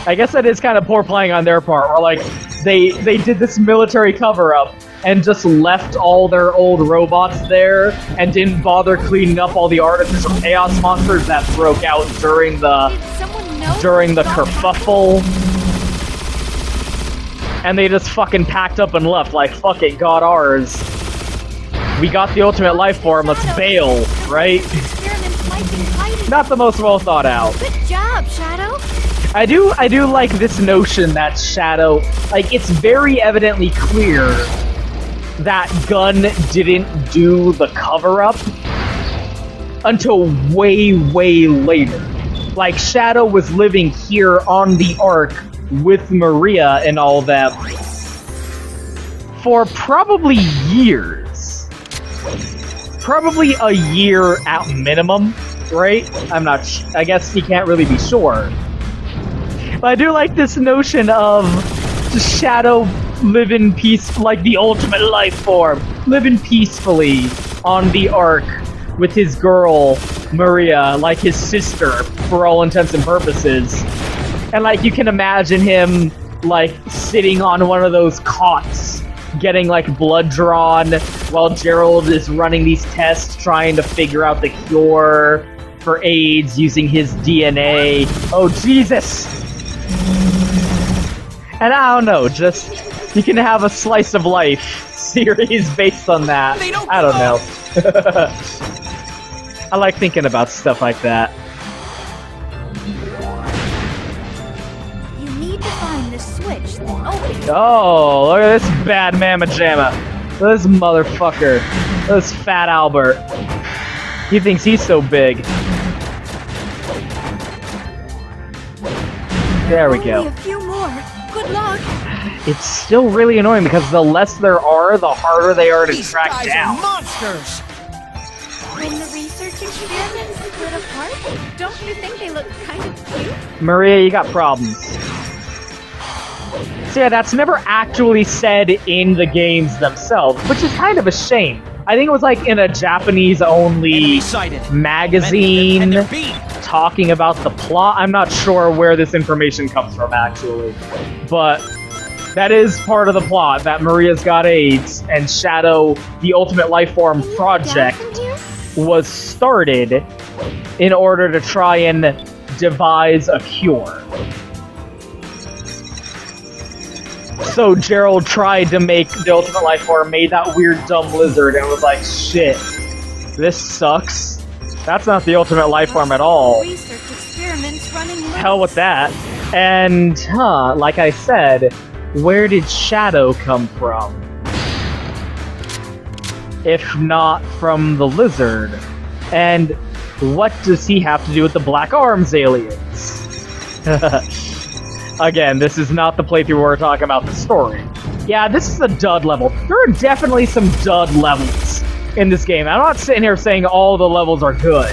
I guess that is kind of poor playing on their part, where like they did this military cover-up and just left all their old robots there and didn't bother cleaning up all the artificial chaos monsters that broke out during the kerfuffle. And they just fucking packed up and left, like, fuck it, got ours. We got the ultimate life form, let's bail, right? Not the most well thought out. Good job, Shadow. I do like this notion that Shadow, like, it's very evidently clear that Gunn didn't do the cover-up until way, way later. Like, Shadow was living here on the Ark with Maria and all that for probably years. Probably a year at minimum, right? I guess you can't really be sure. But I do like this notion of just Shadow living peace, like the ultimate life form, living peacefully on the Ark with his girl, Maria, like his sister, for all intents and purposes. And, like, you can imagine him, like, sitting on one of those cots, getting, like, blood drawn, while Gerald is running these tests, trying to figure out the cure for AIDS using his DNA. Oh, Jesus! And I don't know, just, you can have a slice of life series based on that. I don't know. I like thinking about stuff like that. You need to find the switch that opens. Oh, look at this bad mamma jamma. This motherfucker. This fat Albert. He thinks he's so big. There we go. Only a few more. Good luck. It's still really annoying because the less there are, the harder they are to track down. These guys are monsters! When the research experiments split apart, don't you think they look kind of cute? Maria, you got problems. So yeah, that's never actually said in the games themselves, which is kind of a shame. I think it was like in a Japanese-only magazine talking about the plot. I'm not sure where this information comes from, actually. But that is part of the plot, that Maria's got AIDS, and Shadow, the Ultimate Lifeform project, was started in order to try and devise a cure. So Gerald tried to make the Ultimate Lifeform, made that weird dumb lizard, and was like, shit, this sucks. That's not the Ultimate Lifeform at all. Hell with that. And, like I said, where did Shadow come from? If not from the lizard? And what does he have to do with the Black Arms aliens? Again, this is not the playthrough where we're talking about the story. Yeah, this is a dud level. There are definitely some dud levels in this game. I'm not sitting here saying all the levels are good.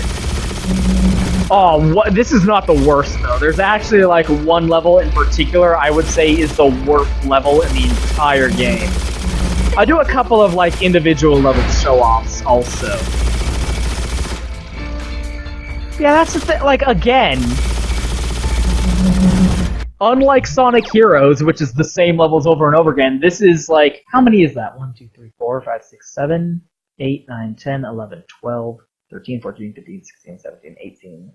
Oh, this is not the worst, though. There's actually, like, one level in particular I would say is the worst level in the entire game. I do a couple of, like, individual level show-offs, also. Yeah, that's the thing. Like, again, unlike Sonic Heroes, which is the same levels over and over again, this is, like, how many is that? 1, 2, 3, 4, 5, 6, 7, 8, 9, 10, 11, 12, 13, 14, 15, 16, 17, 18,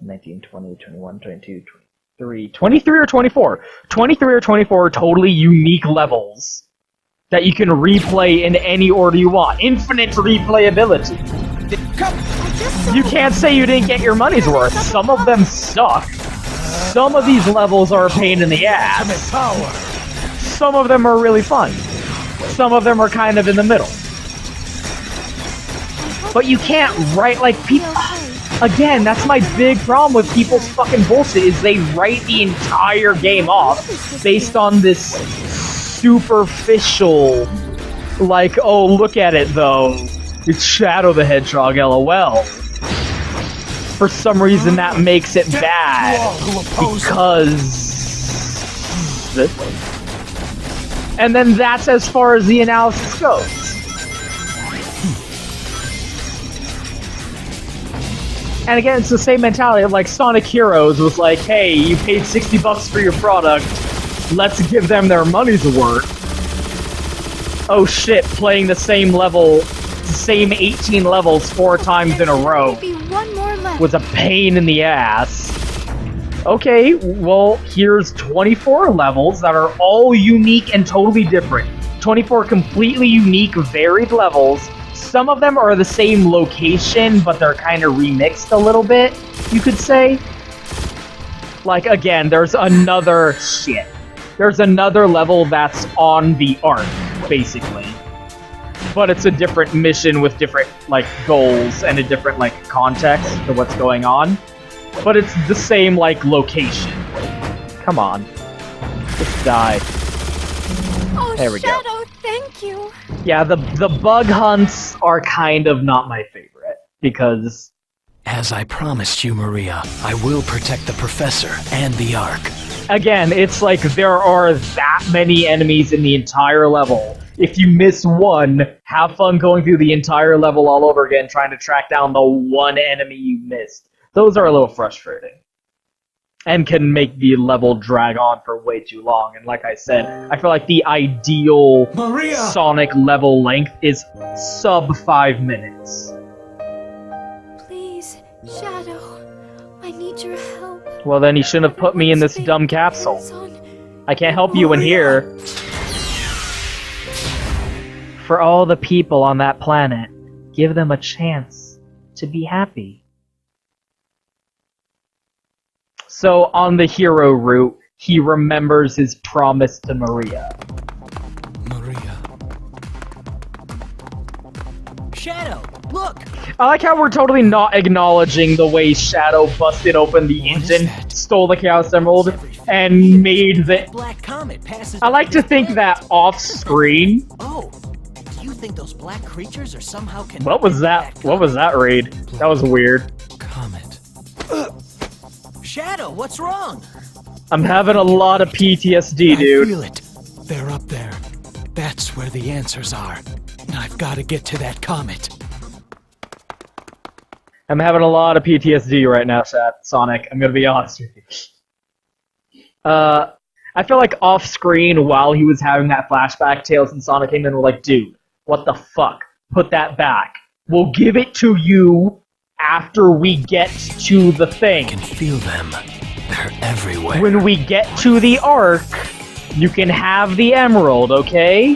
19, 20, 21, 22, 23, 23 or 24. 23 or 24 totally unique levels that you can replay in any order you want. Infinite replayability. You can't say you didn't get your money's worth. Some of them suck. Some of these levels are a pain in the ass. Some of them are really fun. Some of them are kind of in the middle. But you can't write, like, people... Again, that's my big problem with people's fucking bullshit, is they write the entire game off based on this superficial, like, oh, look at it, though. It's Shadow the Hedgehog, LOL. For some reason, that makes it bad. Because... And then that's as far as the analysis goes. And again, it's the same mentality of like Sonic Heroes was like, hey, you paid $60 for your product, let's give them their money's worth. Oh shit, playing the same level, same 18 levels 4 times in a row Maybe one more left. was a pain in the ass. Okay, well, here's 24 levels that are all unique and totally different. 24 completely unique, varied levels. Some of them are the same location, but they're kind of remixed a little bit, you could say. Like, again, there's another level that's on the Ark, basically. But it's a different mission with different, like, goals and a different, like, context to what's going on. But it's the same, like, location. Come on. Just die. Oh, There we go. Shadow, thank you. Yeah, the bug hunts are kind of not my favorite, because... As I promised you, Maria, I will protect the Professor and the Ark. Again, it's like there are that many enemies in the entire level. If you miss one, have fun going through the entire level all over again, trying to track down the one enemy you missed. Those are a little frustrating. And can make the level drag on for way too long. And like I said, I feel like the ideal Sonic level length is sub 5 minutes. Please, Shadow, I need your help. Well, then you shouldn't have put me in this dumb capsule. I can't help you in here. For all the people on that planet, give them a chance to be happy. So, on the hero route, he remembers his promise to Maria. Maria. Shadow, look! I like how we're totally not acknowledging the way Shadow busted open the engine, stole the Chaos Emerald, and made the... Black comet passes. I like to think that off-screen... Oh, do you think those black creatures are somehow connected? What was that? What was that raid? That was weird. Comet. Shadow, what's wrong? I'm having a lot of PTSD, I dude. feel it. They're up there. That's where the answers are. And I've got to get to that comet. I'm having a lot of PTSD right now, Sonic. I'm gonna be honest with you. I feel like off-screen, while he was having that flashback, Tails and Sonic came in and were like, dude, what the fuck? Put that back. We'll give it to you after we get to the thing. I can feel them. They're everywhere. When we get to the Ark, you can have the Emerald, okay?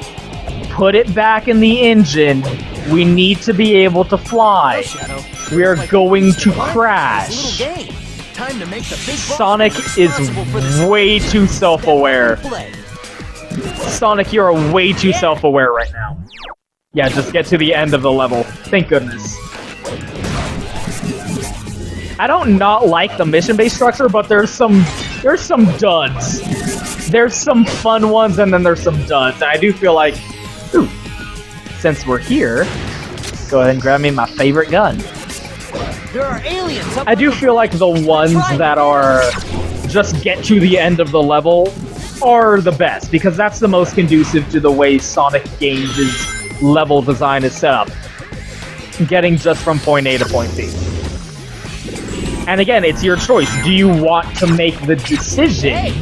Put it back in the engine. We need to be able to fly. We are going to crash. Time to make the big Sonic is way too self-aware. Sonic, you're way too self-aware right now. Yeah, just get to the end of the level. Thank goodness. I don't not like the mission-based structure, but there's some duds. There's some fun ones, and then there's some duds. And I do feel like, ooh, since we're here, go ahead and grab me my favorite gun. There are aliens. I do feel like the ones that are just get to the end of the level are the best, because that's the most conducive to the way Sonic Games' level design is set up. Getting just from point A to point B. And again, it's your choice. Do you want to make the decision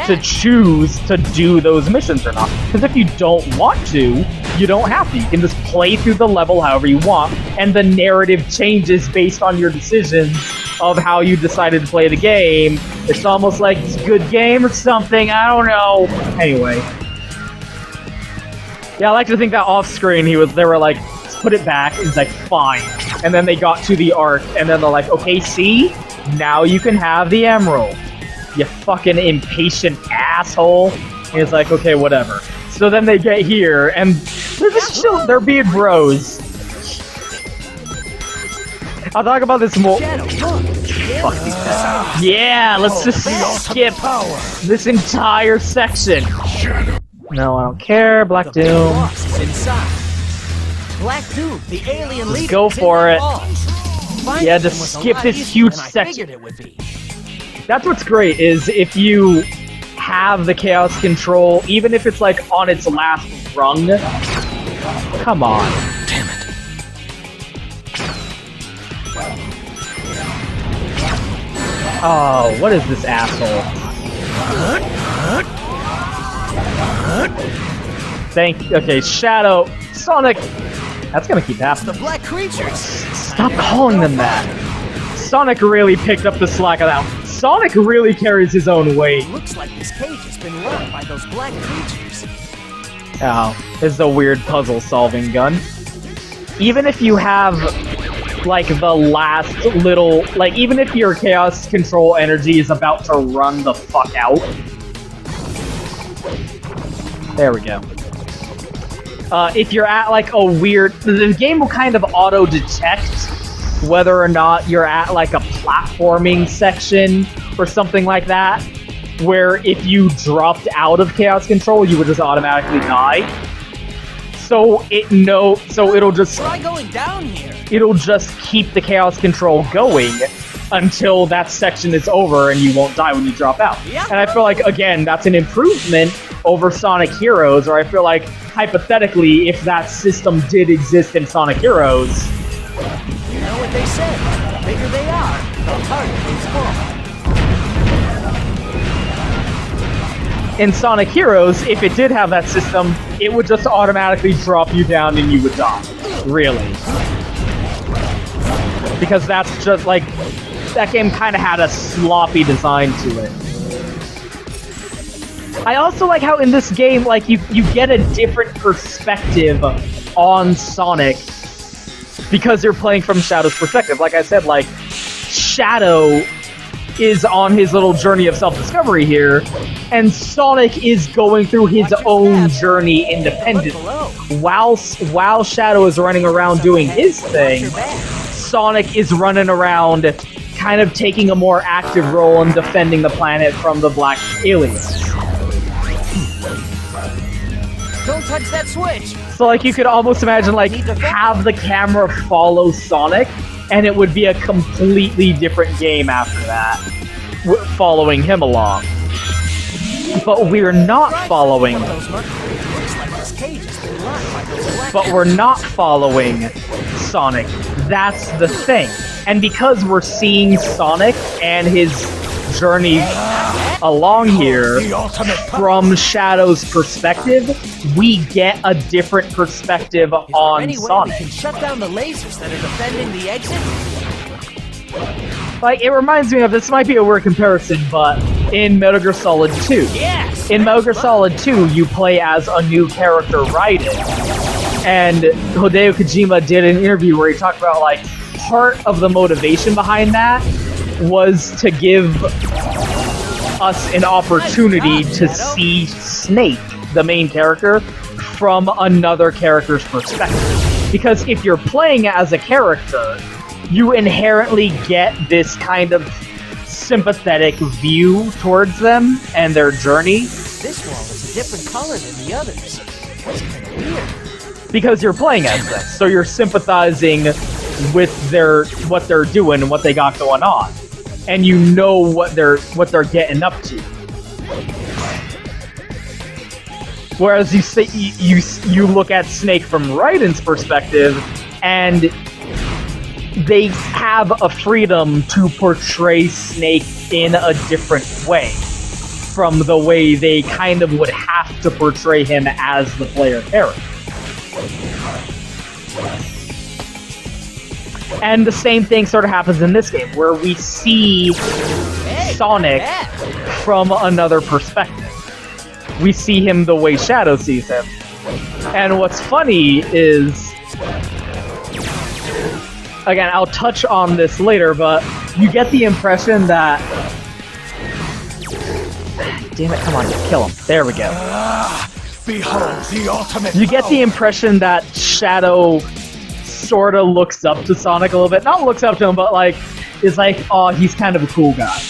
to choose to do those missions or not? Because if you don't want to, you don't have to. You can just play through the level however you want, and the narrative changes based on your decisions of how you decided to play the game. It's almost like it's a good game or something, I don't know. Anyway. Yeah, I like to think that off-screen they were like, put it back, and he's like, fine. And then they got to the Ark, and then they're like, okay, see? Now you can have the Emerald. You fucking impatient asshole. And he's like, okay, whatever. So then they get here, and they're just chill. They're being bros. I'll talk about this more. Fuck these guys. Yeah, let's just skip this entire section. No, I don't care. Black Doom. Black Doom, the alien leader. Just go for it. Yeah, just skip this huge section. That's what's great, is if you have the Chaos Control, even if it's like on its last rung. Come on. Damn it. Oh, what is this asshole? Okay, Shadow, Sonic. That's gonna keep happening. The black creatures. Stop calling them that. Sonic really picked up the slack of that. Sonic really carries his own weight. Looks like this cage has been run by those black creatures. Oh, this is a weird puzzle-solving gun. Even if you have, like, the last little... Like, even if your Chaos Control energy is about to run the fuck out... There we go. If you're at, like, a weird... The game will kind of auto-detect whether or not you're at, like, a platforming section or something like that, where if you dropped out of Chaos Control, you would just automatically die. So it'll just... Try going down here. It'll just keep the Chaos Control going until that section is over and you won't die when you drop out. Yep. And I feel like, again, that's an improvement over Sonic Heroes, or I feel like, hypothetically, if that system did exist in Sonic Heroes... You know what they said, the bigger they are, the harder it's fall. In Sonic Heroes, if it did have that system, it would just automatically drop you down and you would die. Really. Because that's just, like, that game kind of had a sloppy design to it. I also like how in this game, like, you get a different perspective on Sonic because you're playing from Shadow's perspective. Like I said, like, Shadow is on his little journey of self-discovery here, and Sonic is going through his own journey independently. While Shadow is running around doing his thing, Sonic is running around kind of taking a more active role in defending the planet from the black aliens. Don't touch that switch! So, like, you could almost imagine, like, have the camera follow Sonic, and it would be a completely different game after that, following him along. But we're not following... But we're not following Sonic. That's the thing. And because we're seeing Sonic and his journey along here from Shadow's perspective, we get a different perspective on Sonic. We can shut down the lasers that are defending the exit? Like, it reminds me of, this might be a weird comparison, but in Metal Gear Solid 2. Yes! In Metal Gear Solid 2, you play as a new character, Raiden. And Hideo Kojima did an interview where he talked about, like, part of the motivation behind that was to give us an opportunity to see Snake, the main character, from another character's perspective. Because if you're playing as a character, you inherently get this kind of sympathetic view towards them and their journey. This wall is a different color than the others. That's kind of weird. Because you're playing as them, so you're sympathizing with what they're doing and what they got going on, and you know what they're getting up to. Whereas you look at Snake from Raiden's perspective, and they have a freedom to portray Snake in a different way from the way they kind of would have to portray him as the player character. And the same thing sort of happens in this game, where we see Sonic from another perspective. We see him the way Shadow sees him. And what's funny is... Again, I'll touch on this later, but you get the impression that... Damn it, come on, kill him. There we go. Behold the ultimate. You get the impression that Shadow sort of looks up to Sonic a little bit. Not looks up to him, but like, is like, oh, he's kind of a cool guy.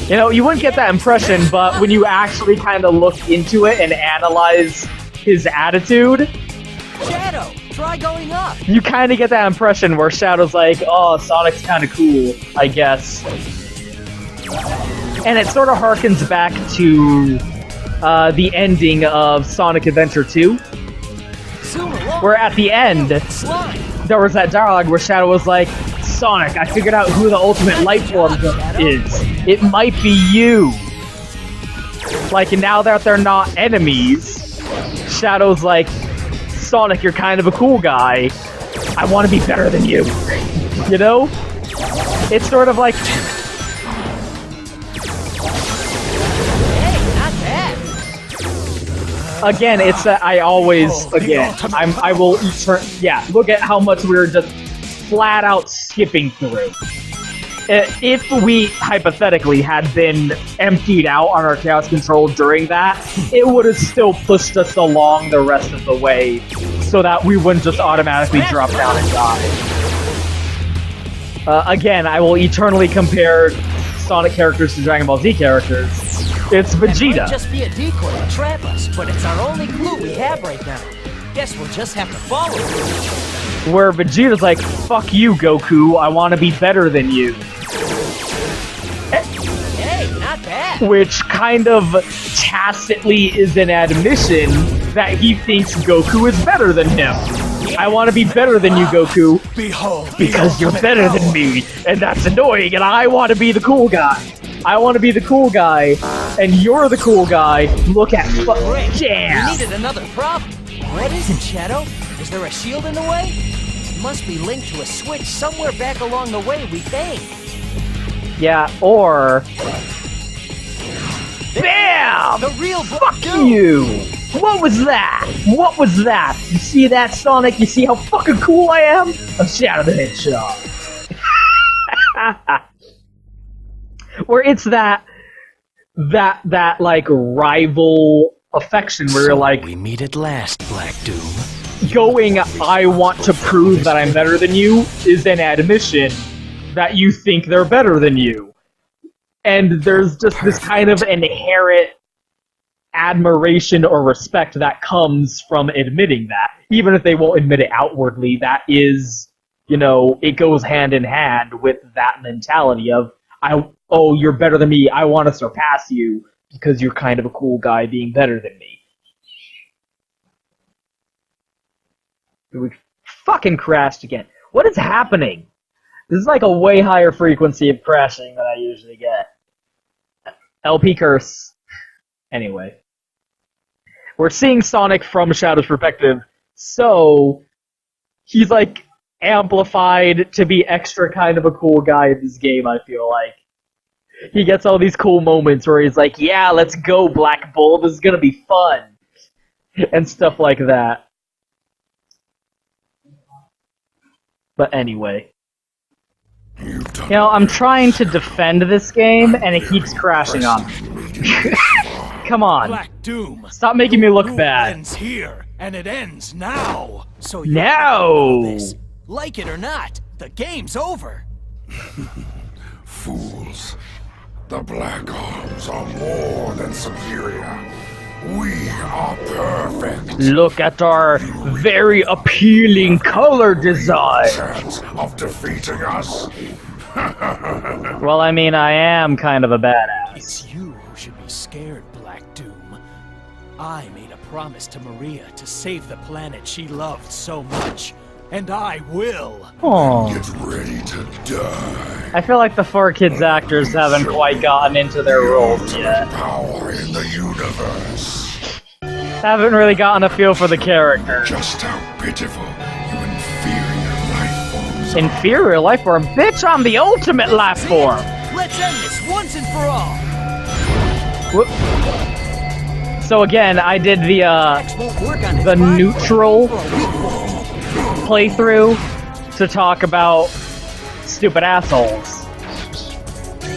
You know, you wouldn't get that impression, but when you actually kind of look into it and analyze his attitude... Shadow, try going up! You kind of get that impression where Shadow's like, oh, Sonic's kind of cool, I guess. And it sort of harkens back to the ending of Sonic Adventure 2. Where at the end, there was that dialogue where Shadow was like, Sonic, I figured out who the ultimate life form is. It might be you. Like, now that they're not enemies, Shadow's like, Sonic, you're kind of a cool guy. I want to be better than you. You know? It's sort of like... Hey, not bad. Again, it's that I always... Again, I will... Yeah, look at how much we're just flat out skipping through. If we, hypothetically, had been emptied out on our Chaos Control during that, it would have still pushed us along the rest of the way, so that we wouldn't just automatically drop down and die. Again, I will eternally compare Sonic characters to Dragon Ball Z characters. It's Vegeta. It might just be a decoy to trap us, but it's our only clue we have right now. Guess we'll just have to follow it. Where Vegeta's like, fuck you, Goku, I want to be better than you. Hey, not bad. Which kind of tacitly is an admission that he thinks Goku is better than him. I want to be better than you, Goku, Behold, because you're better than me, and that's annoying, and I want to be the cool guy. I want to be the cool guy, and you're the cool guy. Look at Great. damn. We needed another problem. What is it, Shadow? Is there a shield in the way? It must be linked to a switch somewhere back along the way, we think. Yeah, or... BAM! The real Fuck you! What was that? What was that? You see that, Sonic? You see how fucking cool I am? I'm Shadow the Hedgehog. Where it's that like rival affection where you're like we meet at last, Black Doom. going, I want to prove that I'm better than you is an admission that you think they're better than you. And there's just this kind of inherent admiration or respect that comes from admitting that. Even if they won't admit it outwardly, that is, you know, it goes hand in hand with that mentality of, oh, you're better than me, I want to surpass you, because you're kind of a cool guy being better than me. We fucking crashed again. What is happening? This is like a way higher frequency of crashing than I usually get. LP curse. Anyway. We're seeing Sonic from Shadow's perspective, so he's like amplified to be extra kind of a cool guy in this game, I feel like. He gets all these cool moments where he's like, yeah, let's go, Black Bull, this is gonna be fun. And stuff like that. But anyway. You know, I'm trying to defend this game, and it keeps crashing on me. Come on. Black Doom. Stop making me look Rule bad. ends here, and it ends now. So No! Like it or not, the game's over. Fools. The Black Arms are more than superior. We are perfect. Look at our very appealing color design. Chance of defeating us? Well, I mean, I am kind of a badass. It's you who should be scared, Black Doom. I made a promise to Maria to save the planet she loved so much, and I will. Oh. Get ready to die. I feel like the 4Kids actors haven't quite gotten into their roles yet. Power in the universe. Haven't really gotten a feel for the character. Just how pitiful you inferior life forms are. Inferior life form? Bitch, I'm the ultimate life form! Let's end this once and for all. Whoop. So again, I did the Won't work on his the body neutral for a week. playthrough to talk about stupid assholes.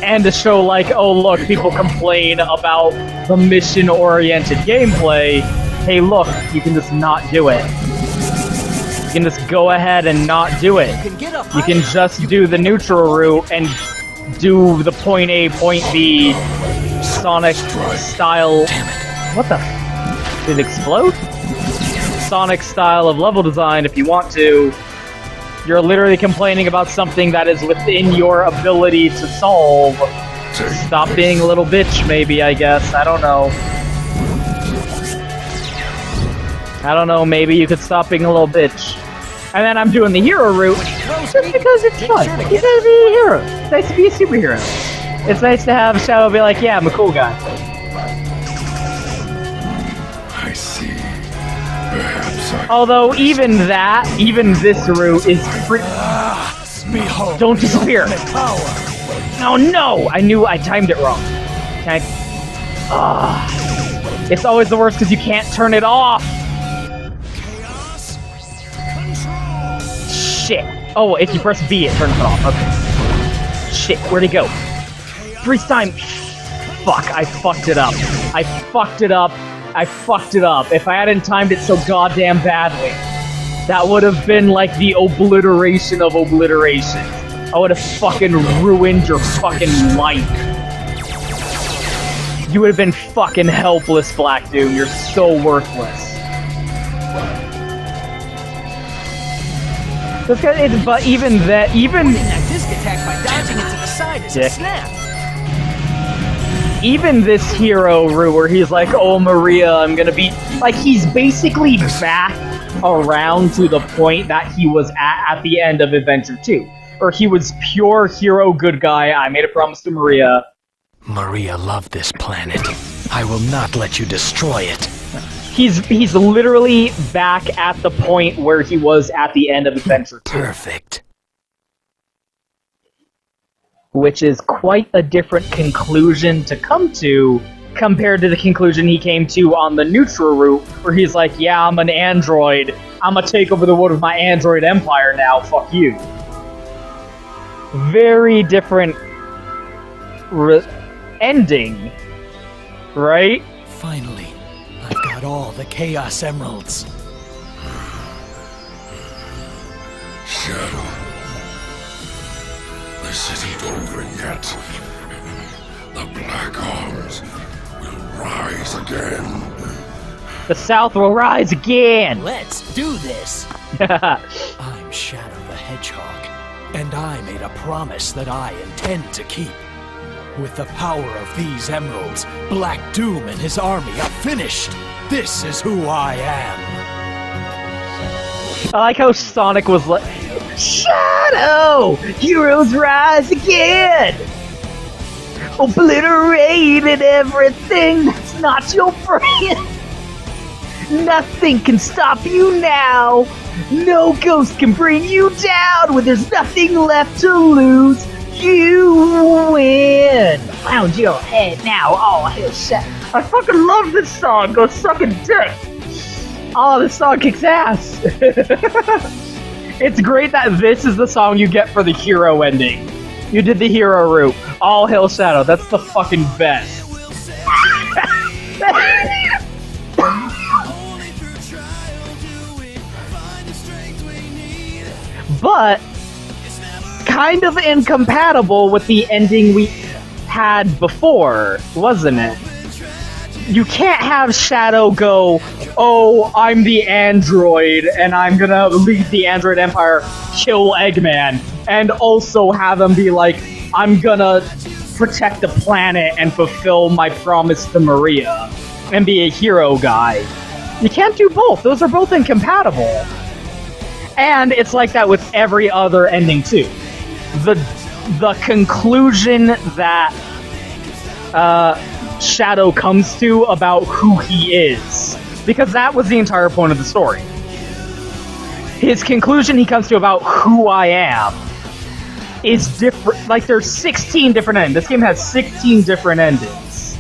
And to show like, oh look, people complain about the mission-oriented gameplay. Hey look, you can just not do it. You can just go ahead and not do it. You can just do the neutral route and do the point A, point B Sonic style... What the f... Did it explode? Sonic style of level design if you want to. You're literally complaining about something that is within your ability to solve. Stop being a little bitch, maybe, I guess. I don't know. I don't know, maybe you could stop being a little bitch. And then I'm doing the hero route just because it's fun. He's gonna be a hero. It's nice to be a superhero. It's nice to have Shadow be like, yeah, I'm a cool guy. I see. Perhaps I... Although even this route is pretty... Behold, Don't disappear. the power. Oh no! I knew I timed it wrong. Can I... It's always the worst because you can't turn it off! Chaos control. Shit. Oh, if you press B, it turns it off. Okay. Shit, where'd he go? Freeze time! Fuck, I fucked it up. I fucked it up. I fucked it up. If I hadn't timed it so goddamn badly, that would have been like the obliteration of obliteration. I would have fucking ruined your fucking life. You would have been fucking helpless, Black Doom. You're so worthless. But even that, even That disc attack by dodging it to the side is a Dick. snap. even this hero route where he's like, oh, Maria, I'm gonna be... Like, he's basically back around to the point that he was at the end of Adventure 2. Or he was pure hero good guy, I made a promise to Maria. Maria loved this planet. I will not let you destroy it. He's literally back at the point where he was at the end of Adventure 2. Perfect. Which is quite a different conclusion to come to compared to the conclusion he came to on the neutral route, where he's like, yeah, I'm an android. I'm gonna take over the world with my android empire now, fuck you. Very different ending, right? Finally, I've got all the Chaos Emeralds. Shadow. This isn't over yet. The Black Arms will rise again. The South will rise again! Let's do this. I'm Shadow the Hedgehog, and I made a promise that I intend to keep. With the power of these emeralds, Black Doom and his army are finished. This is who I am. I like how Sonic was like, Shadow! Heroes rise again! Obliterated everything that's not your friend! Nothing can stop you now! No ghost can bring you down when there's nothing left to lose! You win! Found your head now, all hell shit. I fucking love this song, go suck a dick! Oh, this song kicks ass! It's great that this is the song you get for the hero ending. You did the hero route. All Hail Shadow, that's the fucking best. But kind of incompatible with the ending we had before, wasn't it? You can't have Shadow go, oh, I'm the android, and I'm gonna lead the android empire, kill Eggman, and also have him be like, I'm gonna protect the planet and fulfill my promise to Maria, and be a hero guy. You can't do both. Those are both incompatible. And it's like that with every other ending, too. The conclusion that Shadow comes to about who he is, because that was the entire point of the story. His conclusion he comes to about who I am is different. Like, there's 16 different endings. This game has 16 different endings.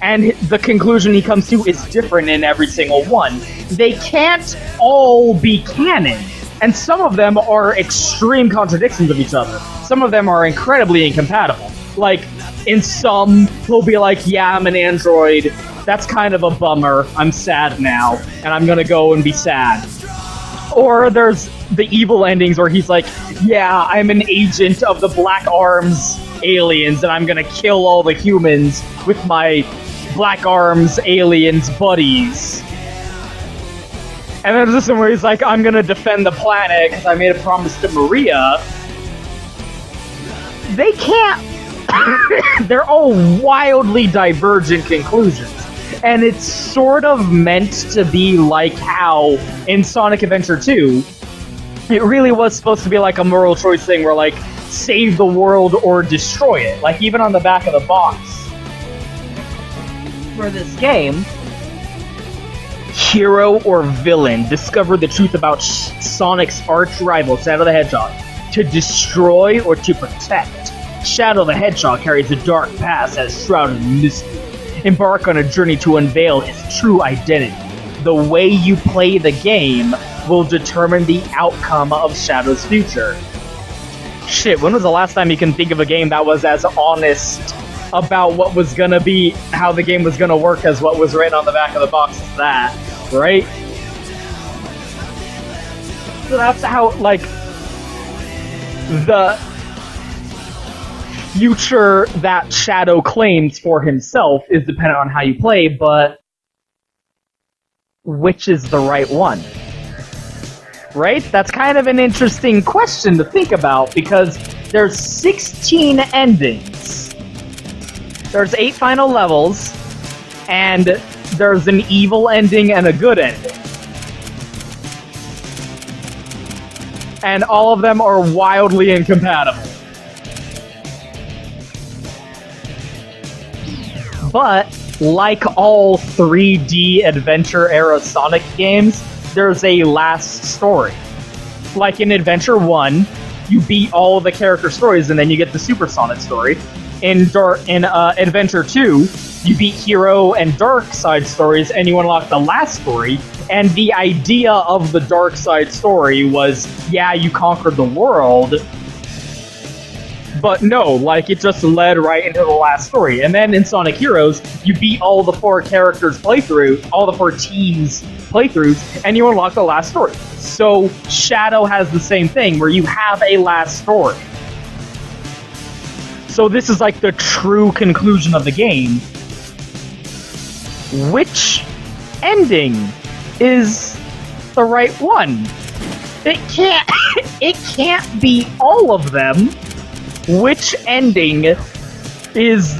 And the conclusion he comes to is different in every single one. They can't all be canon. And some of them are extreme contradictions of each other. Some of them are incredibly incompatible. Like, in some, he'll be like, yeah, I'm an android. That's kind of a bummer. I'm sad now. And I'm gonna go and be sad. Or there's the evil endings where he's like, yeah, I'm an agent of the Black Arms aliens, and I'm gonna kill all the humans with my Black Arms aliens buddies. And then there's this one where he's like, I'm gonna defend the planet because I made a promise to Maria. They can't... They're all wildly divergent conclusions. And it's sort of meant to be like how, in Sonic Adventure 2, it really was supposed to be like a moral choice thing where, like, save the world or destroy it. Like, even on the back of the box for this game, hero or villain, discover the truth about Sonic's arch-rival, Shadow the Hedgehog. To destroy or to protect, Shadow the Hedgehog carries a dark past as shrouded in mystery. Embark on a journey to unveil his true identity. The way you play the game will determine the outcome of Shadow's future. Shit, when was the last time you can think of a game that was as honest about what was gonna be, how the game was gonna work as what was written on the back of the box as that, right? So that's how, like, the future that Shadow claims for himself is dependent on how you play, but which is the right one? Right? That's kind of an interesting question to think about, because there's 16 endings. There's 8 final levels, and there's an evil ending and a good ending. And all of them are wildly incompatible. But, like all 3D adventure-era Sonic games, there's a last story. Like in Adventure 1, you beat all of the character stories and then you get the Super Sonic story. In Adventure 2, you beat Hero and Dark Side stories and you unlock the last story. And the idea of the Dark Side story was, yeah, you conquered the world, but no, like, it just led right into the last story. And then in Sonic Heroes, you beat all the 4 characters' playthrough, all the 4 teams' playthroughs, and you unlock the last story. So Shadow has the same thing, where you have a last story. So this is like the true conclusion of the game. Which ending is the right one? It can't be all of them. Which ending is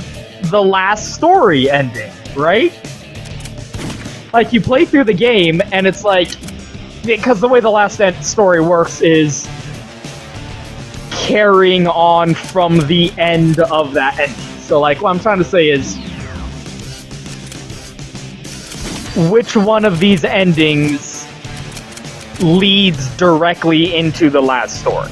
the last story ending, right? Like, you play through the game, and it's like, because the way the last story works is carrying on from the end of that ending. So, like, what I'm trying to say is, which one of these endings leads directly into the last story?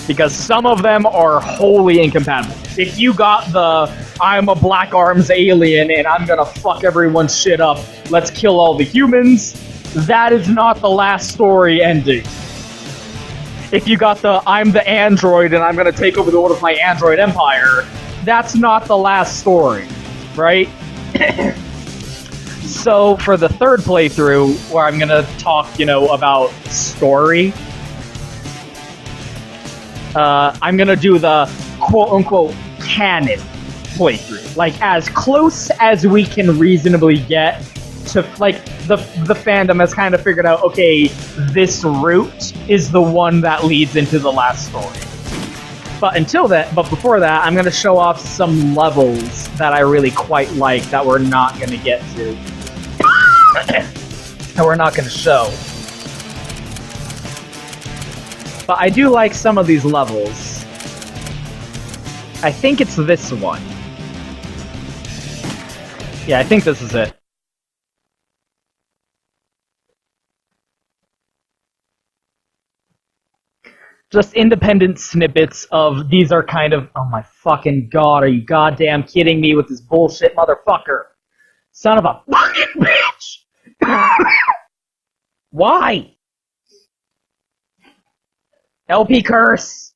Because some of them are wholly incompatible. If you got the, I'm a Black Arms alien and I'm gonna fuck everyone's shit up, let's kill all the humans, that is not the last story ending. If you got the, I'm the android and I'm gonna take over the world of my android empire, that's not the last story, right? So for the third playthrough, where I'm gonna talk, about story, I'm gonna do the quote-unquote canon playthrough. Like, as close as we can reasonably get to, like, the fandom has kind of figured out, okay, this route is the one that leads into the last story. But before that, I'm gonna show off some levels that I really quite like that we're not gonna get to. And we're not gonna show. But I do like some of these levels. I think it's this one. Yeah, I think this is it. Just independent snippets of, these are kind of, oh my fucking god, are you goddamn kidding me with this bullshit motherfucker? Son of a fucking bitch! Why? LP curse!